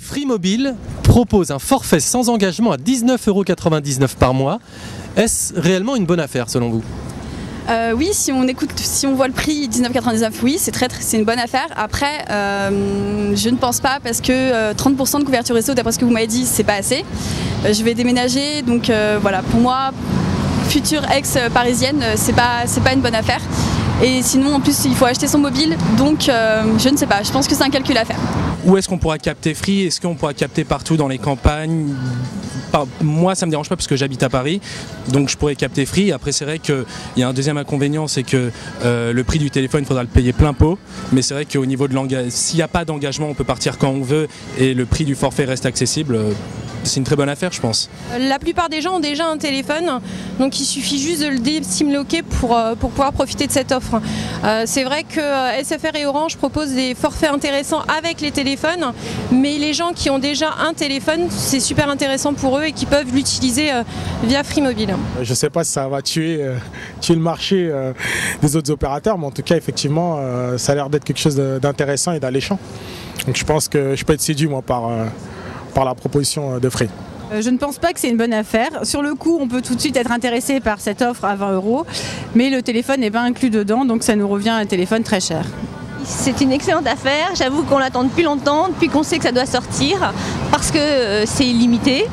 Free Mobile propose un forfait sans engagement à 19,99 € par mois. Est-ce réellement une bonne affaire selon vous ? Oui, si on voit le prix 19,99 €, oui, c'est une bonne affaire. Après, je ne pense pas parce que 30% de couverture réseau, d'après ce que vous m'avez dit, c'est pas assez. Je vais déménager, donc voilà, pour moi, future ex-parisienne, c'est pas une bonne affaire. Et sinon, en plus, il faut acheter son mobile, donc je ne sais pas, je pense que c'est un calcul à faire. Où est-ce qu'on pourra capter Free ? Est-ce qu'on pourra capter partout dans les campagnes ? Moi, ça ne me dérange pas parce que j'habite à Paris, donc je pourrais capter Free. Après, c'est vrai qu'il y a un deuxième inconvénient, c'est que le prix du téléphone, il faudra le payer plein pot. Mais c'est vrai qu'au niveau de l'engagement, s'il n'y a pas d'engagement, on peut partir quand on veut et le prix du forfait reste accessible. C'est une très bonne affaire, je pense. La plupart des gens ont déjà un téléphone, donc il suffit juste de le désimloquer pour pouvoir profiter de cette offre. C'est vrai que SFR et Orange proposent des forfaits intéressants avec les téléphones, mais les gens qui ont déjà un téléphone, c'est super intéressant pour eux et qui peuvent l'utiliser via Free Mobile. Je ne sais pas si ça va tuer le marché des autres opérateurs, mais en tout cas, effectivement, ça a l'air d'être quelque chose d'intéressant et d'alléchant. Donc je pense que je peux être séduit, moi, par la proposition de Free. Je ne pense pas que c'est une bonne affaire. Sur le coup, on peut tout de suite être intéressé par cette offre à 20 €, mais le téléphone n'est pas inclus dedans, donc ça nous revient à un téléphone très cher. C'est une excellente affaire, j'avoue qu'on l'attend depuis longtemps, depuis qu'on sait que ça doit sortir, parce que c'est illimité,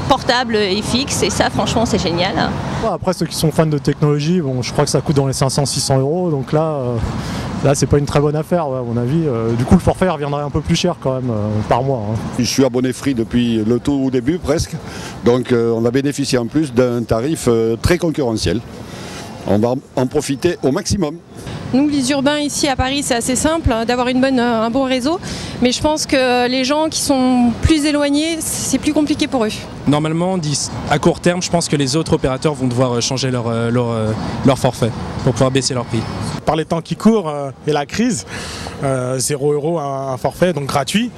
portable et fixe, et ça franchement c'est génial. Après ceux qui sont fans de technologie, je crois que ça coûte dans les 500-600 €, donc là c'est pas une très bonne affaire à mon avis. Du coup le forfait reviendrait un peu plus cher quand même par mois. Je suis abonné Free depuis le tout début presque, donc on a bénéficié en plus d'un tarif très concurrentiel. On va en profiter au maximum. Nous, les urbains ici à Paris, c'est assez simple d'avoir un bon réseau, mais je pense que les gens qui sont plus éloignés, c'est plus compliqué pour eux. Normalement, à court terme, je pense que les autres opérateurs vont devoir changer leur forfait pour pouvoir baisser leur prix. Par les temps qui courent et la crise, 0 € un forfait, donc gratuit.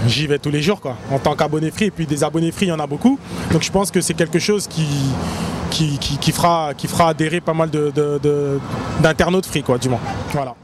J'y vais tous les jours quoi, en tant qu'abonné Free, et puis des abonnés Free, il y en a beaucoup. Donc je pense que c'est quelque chose qui fera adhérer pas mal d'internautes Free, quoi, du moins. Voilà.